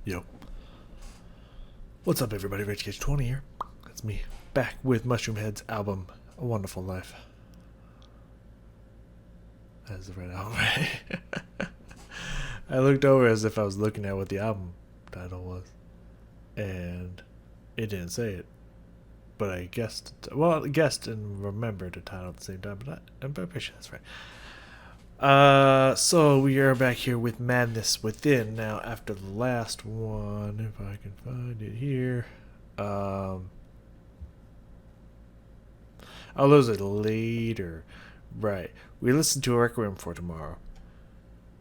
Yo. What's up, everybody? RageCage20 here. That's me, back with Mushroomhead's album, A Wonderful Life. That's the right album, right? I looked over as if I was looking at what the album title was, and it didn't say it. But I guessed, and remembered the title at the same time, but I'm pretty sure that's right. So we are back here with Madness Within. Now, after the last one, if I can find it here, I'll lose it later. Right. We listened to a Requiem for Tomorrow,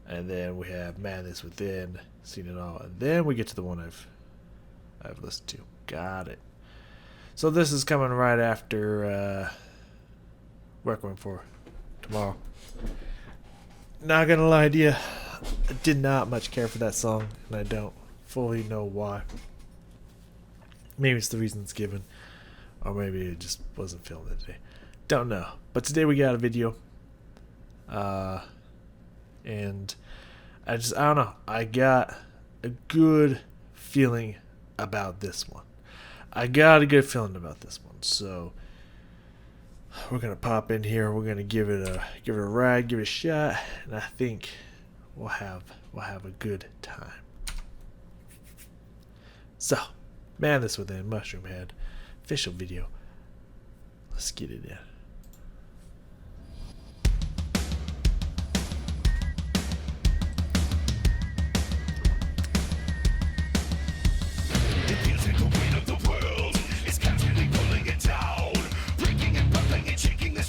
and then we have Madness Within, seen it all, and then we get to the one I've listened to. Got it. So this is coming right after Requiem for Tomorrow. Not gonna lie to you, I did not much care for that song, and I don't fully know why. Maybe it's the reasons given, or maybe it just wasn't feeling it today. Don't know. But today we got a video, and I don't know. I got a good feeling about this one. So we're gonna pop in here. We're gonna give it a ride, give it a shot, and I think we'll have a good time. So, Madness Within, Mushroomhead, official video. Let's get it in. It feels like the weight of the world is constantly pulling it down, breaking and buckling and shaking this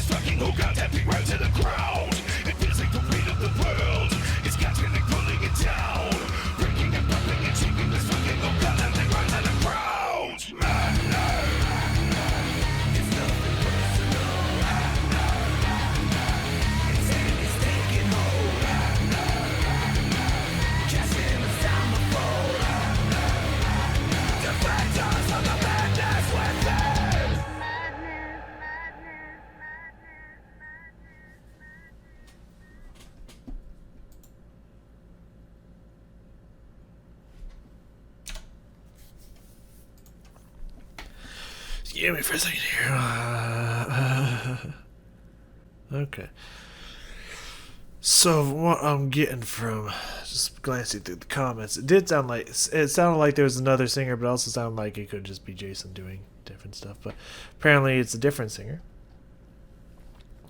fucking whole goddamn thing right to the ground. It feels like the weight of the world is constantly pulling it down, breaking and buckling and shaking this fucking whole goddamn thing right to the ground. It's nothing personal. Insanity is taking hold. Give me for a second here. Okay. So what I'm getting from just glancing through the comments, it sounded like there was another singer, but it also sounded like it could just be Jason doing different stuff. But apparently, it's a different singer.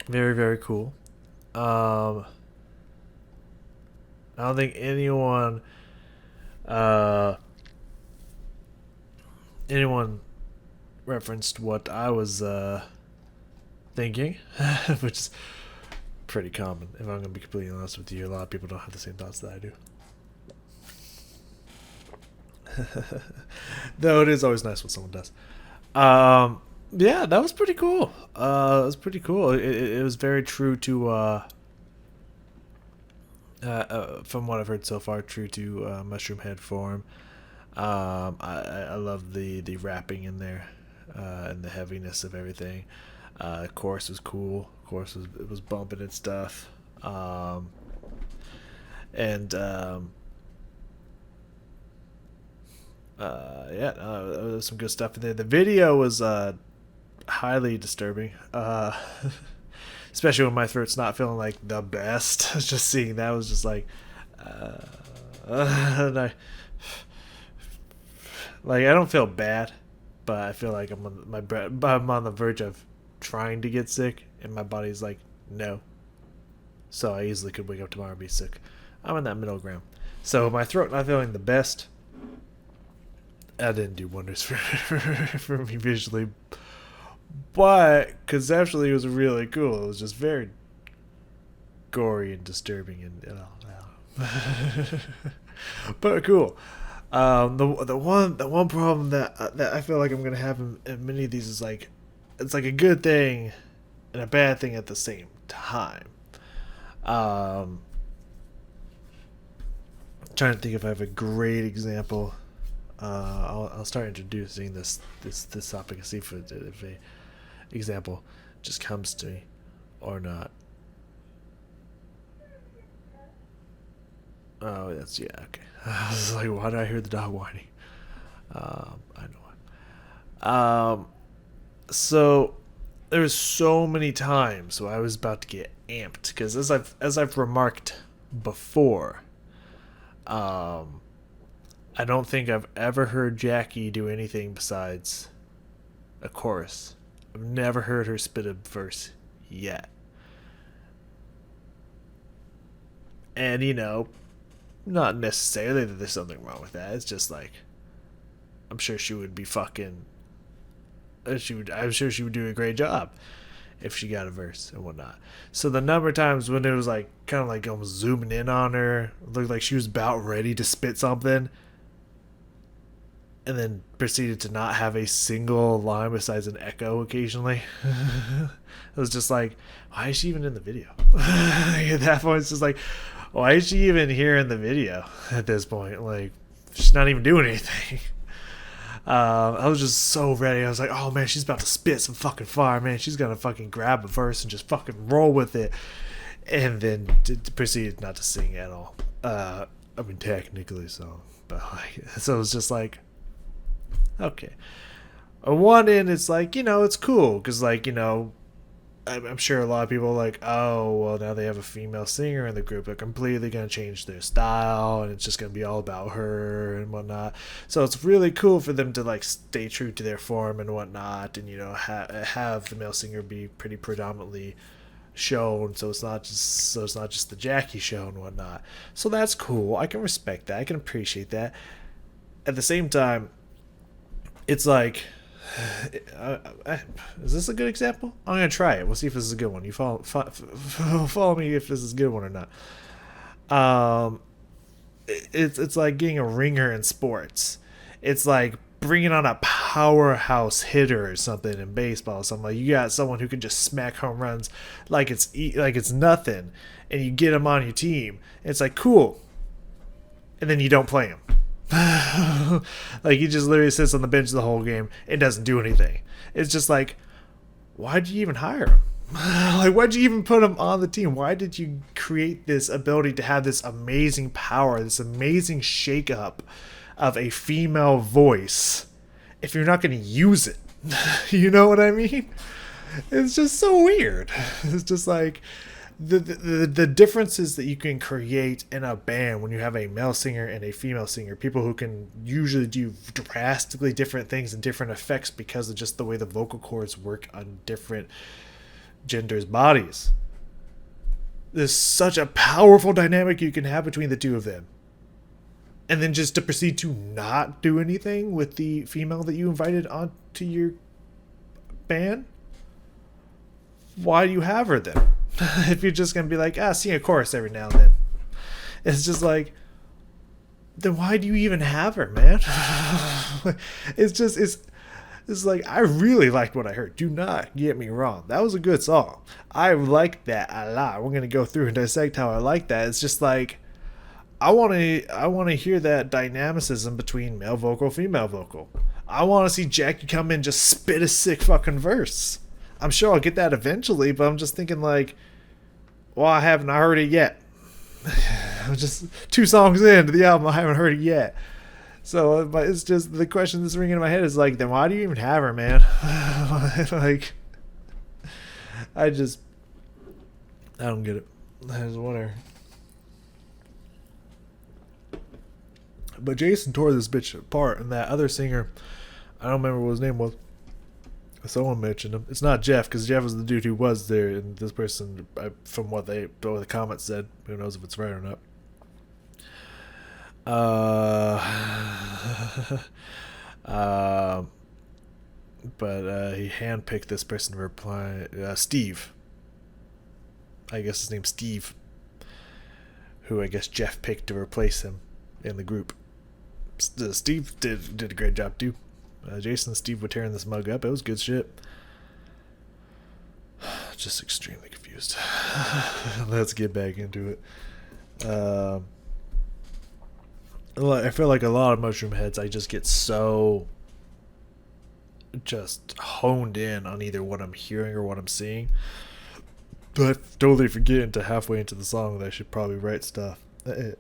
Very, very cool. I don't think anyone referenced what I was thinking, which is pretty common. If I'm going to be completely honest with you, a lot of people don't have the same thoughts that I do. Though it is always nice when someone does. Yeah, that was pretty cool. It was pretty cool. It was very true to, from what I've heard so far, true to Mushroomhead form. I love the rapping in there, and the heaviness of everything. Chorus was cool. Chorus was bumping and stuff. And yeah, there was some good stuff in there. The video was highly disturbing. Especially when my throat's not feeling like the best. Just seeing that was just like, and I don't feel bad, but I feel like I'm on the verge of trying to get sick, and my body's like, no. So I easily could wake up tomorrow and be sick. I'm in that middle ground. So my throat not feeling the best, that didn't do wonders for me visually. But conceptually, it was really cool. It was just very gory and disturbing, and but cool. The one problem that I feel like I'm gonna have in many of these is like, it's like a good thing and a bad thing at the same time. Trying to think if I have a great example. I'll start introducing this topic and see if a example just comes to me or not. Oh, that's, yeah, okay. I was like, why did I hear the dog whining? I know why. So there's so many times where I was about to get amped because as I've remarked before, I don't think I've ever heard Jackie do anything besides a chorus. I've never heard her spit a verse yet. And, not necessarily that there's something wrong with that. It's just like, I'm sure she would be fucking... I'm sure she would do a great job if she got a verse and whatnot. So the number of times when it was like, kind of like almost zooming in on her, looked like she was about ready to spit something, and then proceeded to not have a single line besides an echo occasionally. It was just like, why is she even in the video? At that point, it's just like, why is she even here in the video at this point? Like, she's not even doing anything. I was just so ready. I was like, oh man, she's about to spit some fucking fire, man. She's gonna fucking grab a verse and just fucking roll with it. And then proceeded not to sing at all. I mean, technically so. But like, so it was just like, okay. On one end, it's like, it's cool. Because, like, I'm sure a lot of people are like, oh, well, now they have a female singer in the group. They're completely going to change their style. And it's just going to be all about her and whatnot. So it's really cool for them to, like, stay true to their form and whatnot. And, have the male singer be pretty predominantly shown. So it's not just the Jackie show and whatnot. So that's cool. I can respect that. I can appreciate that. At the same time, it's like, is this a good example? I'm gonna try it. We'll see if this is a good one. You follow me if this is a good one or not. It's like getting a ringer in sports. It's like bringing on a powerhouse hitter or something in baseball or something. Like, you got someone who can just smack home runs like it's nothing, and you get him on your team. It's like, cool, and then you don't play him. Like, he just literally sits on the bench the whole game and doesn't do anything. It's just like, why'd you even hire him? Like, why'd you even put him on the team? Why did you create this ability to have this amazing power, this amazing shake-up of a female voice if you're not going to use it? You know what I mean? It's just so weird. It's just like the differences that you can create in a band when you have a male singer and a female singer, people who can usually do drastically different things and different effects because of just the way the vocal cords work on different genders' bodies. There's such a powerful dynamic you can have between the two of them. And then just to proceed to not do anything with the female that you invited onto your band? Why do you have her then? If you're just going to be like, sing a chorus every now and then. It's just like, then why do you even have her, man? It's like, I really liked what I heard. Do not get me wrong. That was a good song. I liked that a lot. We're going to go through and dissect how I like that. It's just like, I want to hear that dynamicism between male vocal, female vocal. I want to see Jackie come in and just spit a sick fucking verse. I'm sure I'll get that eventually, but I'm just thinking like, well, I haven't heard it yet. I'm just 2 songs into the album, I haven't heard it yet. So, but it's just the question that's ringing in my head is like, then why do you even have her, man? Like, I don't get it. I just wonder. But Jason tore this bitch apart, and that other singer, I don't remember what his name was. Someone mentioned him. It's not Jeff, because Jeff was the dude who was there, and this person, from what the comments said, who knows if it's right or not. But he handpicked this person to reply. Steve. I guess his name's Steve. Who I guess Jeff picked to replace him in the group. Steve did a great job too. Jason and Steve were tearing this mug up. It was good shit. Just extremely confused. Let's get back into it. I feel like a lot of Mushroomheads, I just get so just honed in on either what I'm hearing or what I'm seeing. But I totally forget until halfway into the song that I should probably write stuff. And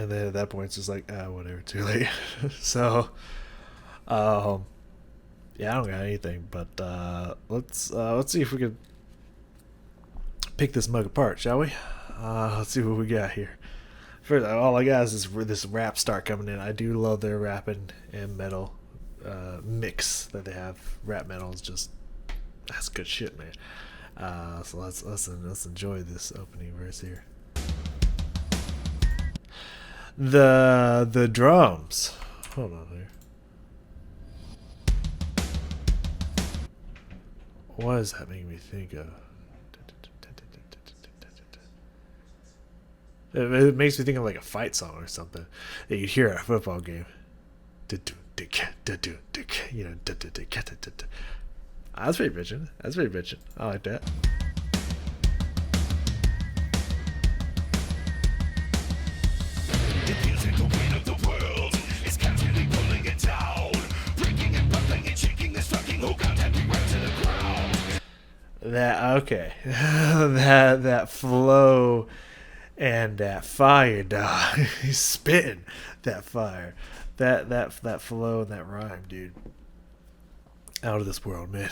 then at that point, it's just like, whatever, too late. So, yeah, I don't got anything, but let's see if we can pick this mug apart, shall we? Let's see what we got here. First, all I got is this rap start coming in. I do love their rapping and metal mix that they have. Rap metal is just, that's good shit, man. So let's enjoy this opening verse here. The drums. Hold on here. What does that make me think of? It makes me think of like a fight song or something that you'd hear at a football game. You know, that's pretty bitchin'. That's pretty bitchin'. I like that. That okay. that flow and that fire, dog. He's spitting that fire. That flow and that rhyme, dude. Out of this world, man.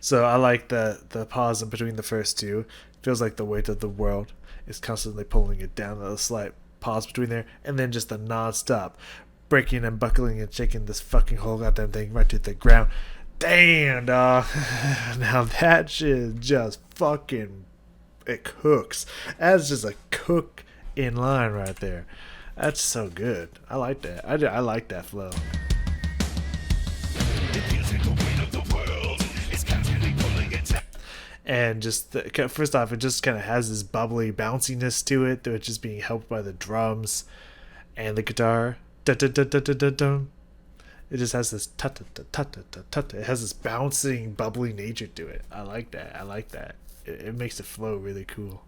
So I like the pause in between the first two. Feels like the weight of the world is constantly pulling it down. A slight pause between there, and then just the non-stop breaking and buckling and shaking this fucking whole goddamn thing right to the ground. Damn, dog. Now that shit just fucking, it cooks. That's just a cook in line right there. That's so good. I like that. I like that flow. And just first off, it just kind of has this bubbly bounciness to it, which is being helped by the drums and the guitar. It just has this tut. It has this bouncing, bubbly nature to it. I like that. It makes it flow really cool.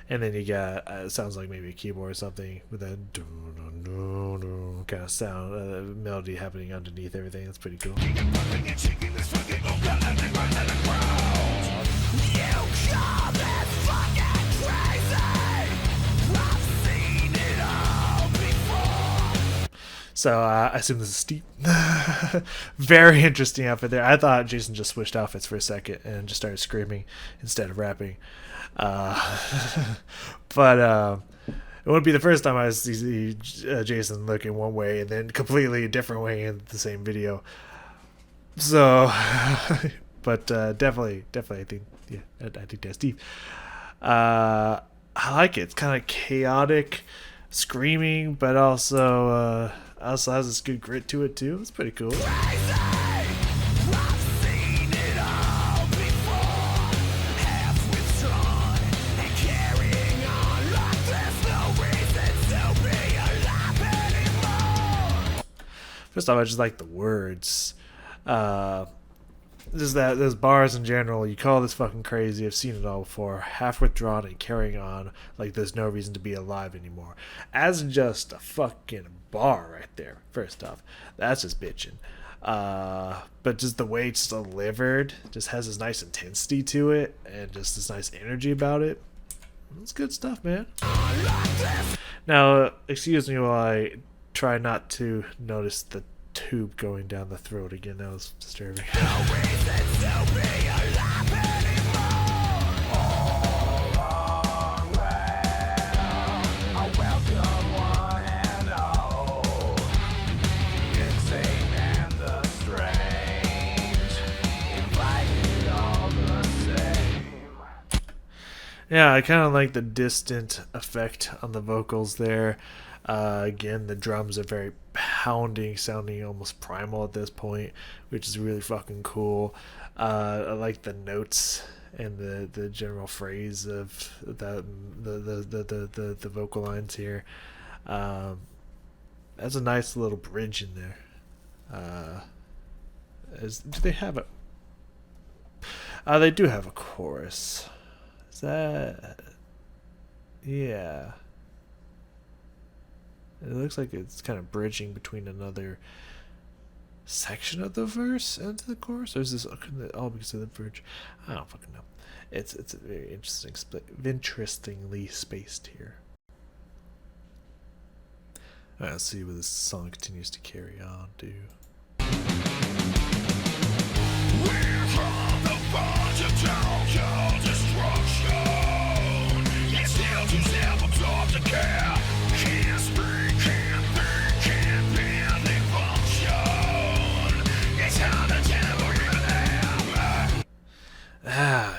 And then you got it sounds like maybe a keyboard or something with that kind of sound melody happening underneath everything. That's pretty cool. So I assume this is Steve. Very interesting outfit there. I thought Jason just switched outfits for a second and just started screaming instead of rapping. Uh, but it wouldn't be the first time I see Jason looking one way and then completely a different way in the same video. So, but definitely, I think, yeah, I think that's Steve. I like it. It's kind of chaotic, screaming, but also has this good grit to it too. It's pretty cool. First off, I just like the words. Just that those bars in general, you call this fucking crazy. I've seen it all before. Half withdrawn and carrying on like there's no reason to be alive anymore. As just a fucking bar right there. First off, that's just bitching. But just the way it's delivered just has this nice intensity to it and just this nice energy about it. It's good stuff, man. Now, excuse me while I try not to notice the tube going down the throat again. That was disturbing. Yeah, I kind of like the distant effect on the vocals there. Again, the drums are very pounding, sounding almost primal at this point, which is really fucking cool. I like the notes and the general phrase of the vocal lines here. That's a nice little bridge in there. Do they have a? They do have a chorus. Is that? Yeah. It looks like it's kind of bridging between another section of the verse and the chorus, or is this all because of the bridge? I don't fucking know. It's very interestingly spaced here. Alright, let's see where this song continues to carry on to.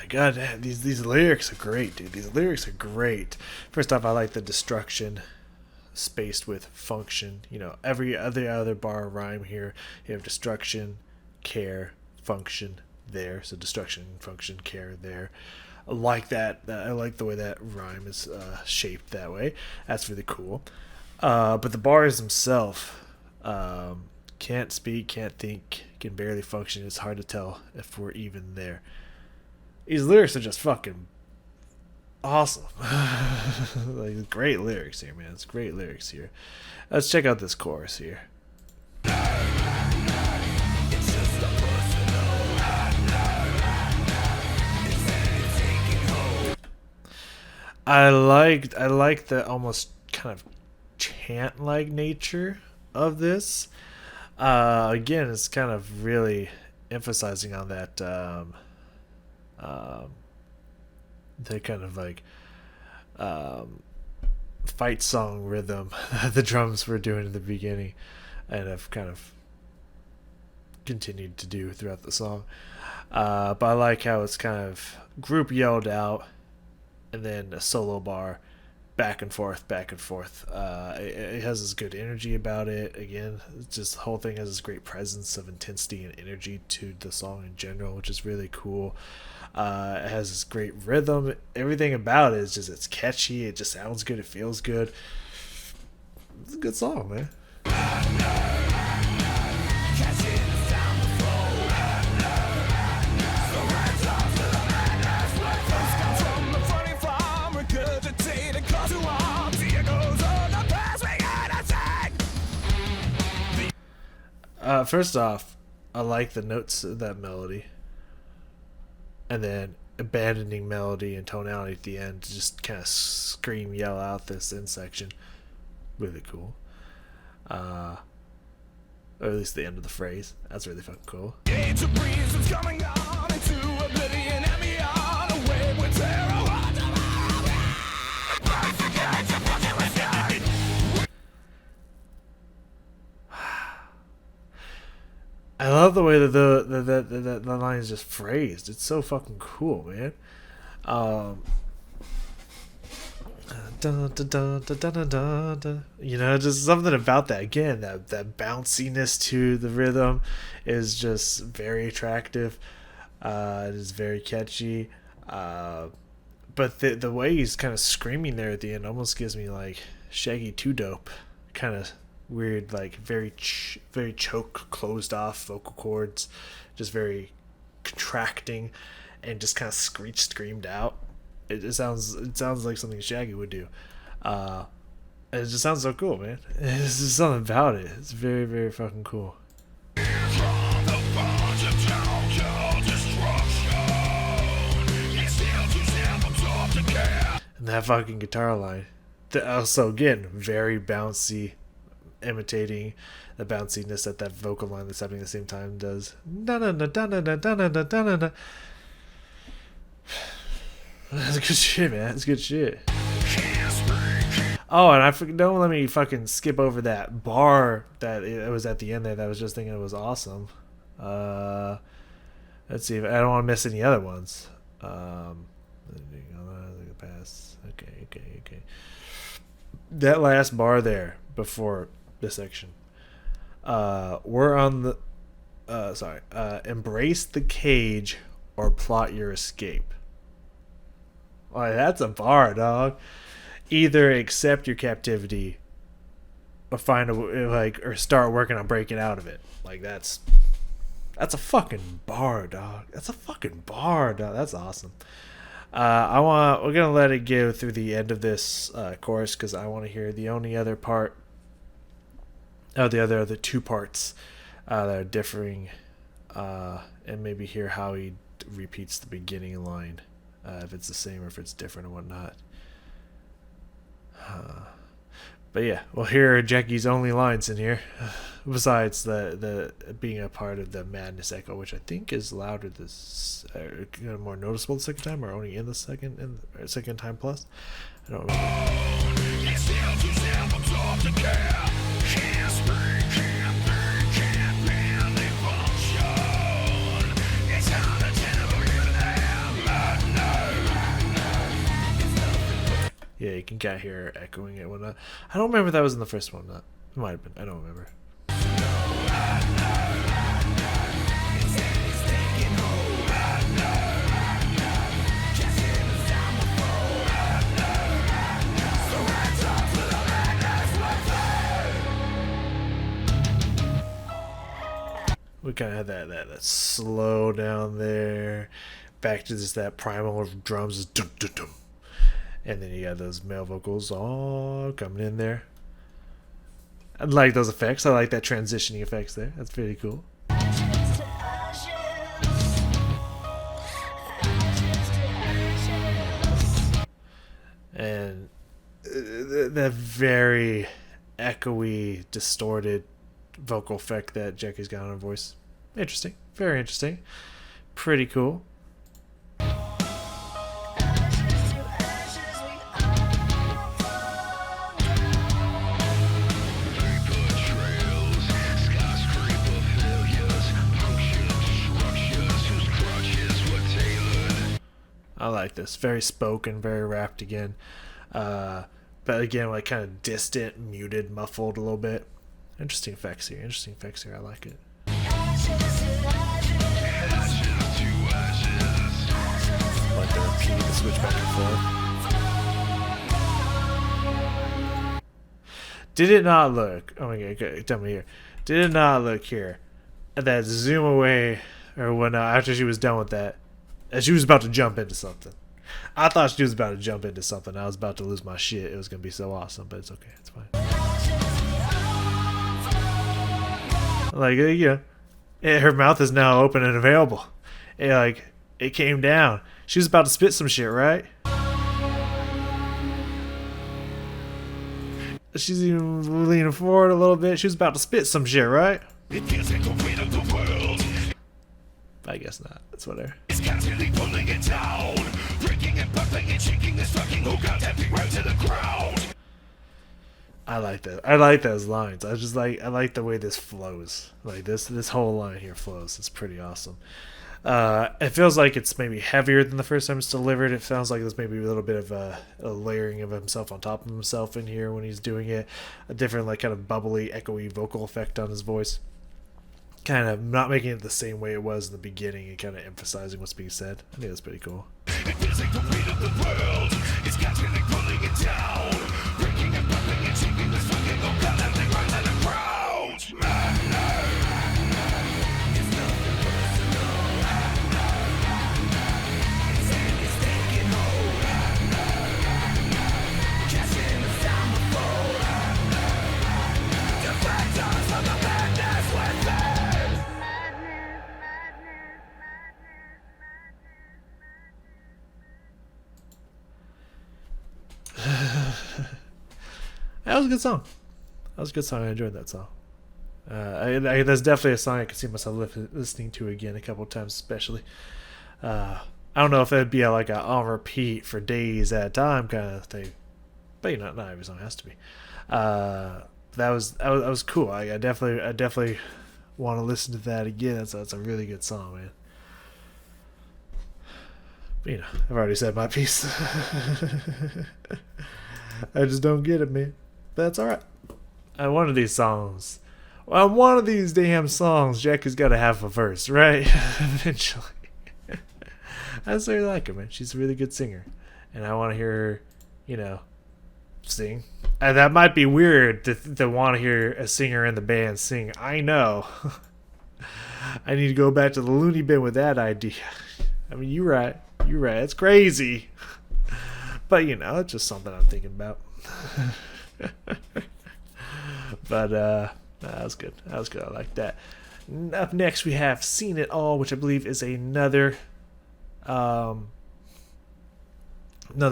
God, these lyrics are great, dude. These lyrics are great. First off, I like the destruction spaced with function. You know, every other bar rhyme here, you have destruction, care, function there. So destruction, function, care there. I like that. I like the way that rhyme is shaped that way. That's really cool. But the bars themselves, can't speak, can't think, can barely function. It's hard to tell if we're even there. These lyrics are just fucking awesome. Like, great lyrics here, man. It's great lyrics here. Let's check out this chorus here. I like the almost kind of chant-like nature of this. Again, it's kind of really emphasizing on that the kind of like fight song rhythm the drums were doing in the beginning, and have kind of continued to do throughout the song. But I like how it's kind of group yelled out, and then a solo bar, back and forth, back and forth. It has this good energy about it. Again, it's just the whole thing has this great presence of intensity and energy to the song in general, which is really cool. It has this great rhythm. Everything about it is just, it's catchy. It just sounds good. It feels good. It's a good song, man. First off, I like the notes of that melody, and then abandoning melody and tonality at the end to just kind of scream, yell out this end section. Really cool. Or at least the end of the phrase. That's really fucking cool. It's a breeze that's coming on into oblivion and beyond. Away with terror. I love the way that the line is just phrased. It's so fucking cool, man. Dun, dun, dun, dun, dun, dun, dun, dun. You know, just something about that. Again, that bounciness to the rhythm is just very attractive. It is very catchy. But the way he's kind of screaming there at the end almost gives me like Shaggy 2 Dope kind of weird, like very choke, closed off vocal cords, just very contracting and just kind of screamed out. It sounds like something Shaggy would do. It just sounds so cool, man. There's just something about it. It's very, very fucking cool. And that fucking guitar line. Also, again, very bouncy, imitating the bounciness that vocal line that's happening at the same time does. That's good shit, man. That's good shit. Oh, and don't let me fucking skip over that bar that it was at the end there that I was just thinking it was awesome. Let's see if I don't want to miss any other ones. Okay. That last bar there before this section. We're on the embrace the cage or plot your escape. Like, that's a bar, dog. Either accept your captivity or find or start working on breaking out of it. Like, that's a fucking bar, dog. That's a fucking bar, dog. That's awesome. We're gonna let it go through the end of this chorus because I want to hear the only other part. The other two parts that are differing, and maybe hear how he repeats the beginning line, if it's the same or if it's different and whatnot. But yeah, we'll hear Jackie's only lines in here, besides the being a part of the Madness Echo, which I think is louder this, more noticeable the second time, or only in the second time plus. I don't remember. Yeah, you can kind of hear echoing it and whatnot. I don't remember if that was in the first one or not. It might have been. I don't remember. We kind of had that slow down there. Back to just that primal of drums. Dum, dum, dum. And then you got those male vocals all coming in there. I like those effects. I like that transitioning effects there. That's pretty cool. And that very echoey, distorted vocal effect that Jackie's got on her voice. Interesting. Very interesting. Pretty cool. I like this. Very spoken, very rapped again. But again, like kind of distant, muted, muffled a little bit. Interesting effects here. I like it. Like the repeat, the switch back and forth. Did it not look? Oh my god, tell me here. Did it not look here at that zoom away or whatnot after she was done with that? And she was about to jump into something. I thought she was about to jump into something. I was about to lose my shit. It was going to be so awesome, but it's okay. It's fine. Like, you know, her mouth is now open and available. It came down. She was about to spit some shit, right? She's even leaning forward a little bit. She was about to spit some shit, right? It feels like the weight of the world I guess not. It's whatever. is constantly pulling it down, breaking and bumping and shaking this fucking whole goddamn thing right to the ground. I like that. I like those lines. I like the way this flows. Like this whole line here flows. It's pretty awesome. It feels like it's maybe heavier than the first time it's delivered. It sounds like there's maybe a little bit of a layering of himself on top of himself in here when he's doing it. A different, like, kind of bubbly, echoey vocal effect on his voice. Kind of not making it the same way it was in the beginning and kind of emphasizing what's being said. I think that's pretty cool. It feels like the weight of the world is constantly pulling it down, breaking and bumping and shaking this fucking whole goddamn thing right to the ground. It's nothing personal. It's endless taking hold. Catching the sound before. Deflect us from the madness within. That was a good song. That was a good song. I enjoyed that song. That's definitely a song I could see myself listening to again a couple times, especially. I don't know if it'd be like a on repeat for days at a time kind of thing, but you know, not every song has to be. That was cool. I definitely want to listen to that again. That's a really good song, man. But, you know, I've already said my piece. I just don't get it, man. But that's alright. On one of these songs, on one of these damn songs, Jackie's got to have a verse, right? Eventually. I just really like her, man. She's a really good singer. And I want to hear her, you know, sing. And that might be weird to want to hear a singer in the band sing. I know. I need to go back to the loony bin with that idea. I mean, you're right. You're right. It's crazy. But, you know, it's just something I'm thinking about. But, that was good. That was good. I like that. Up next, we have Seen It All, which I believe is another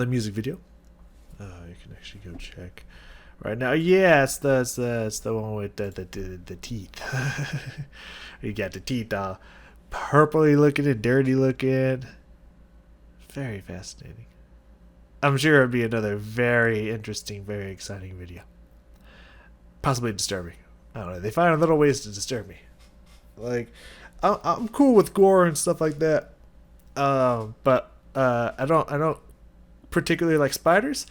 music video. You can actually go check right now. Yeah, it's the one with the teeth. You got the teeth all purpley looking and dirty looking. Very fascinating. I'm sure it'd be another very interesting, very exciting video. Possibly disturbing. I don't know. They find little ways to disturb me. Like, I'm cool with gore and stuff like that. But I don't particularly like spiders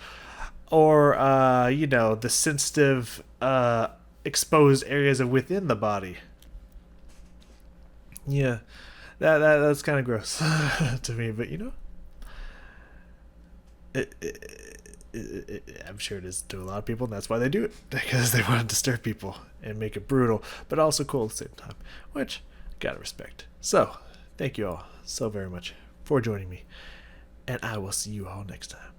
or you know, the sensitive exposed areas of within the body. Yeah, that's kind of gross to me. But you know. I'm sure it is to a lot of people, and that's why they do it, because they want to disturb people and make it brutal, but also cool at the same time, which gotta respect. So, thank you all so very much for joining me, and I will see you all next time.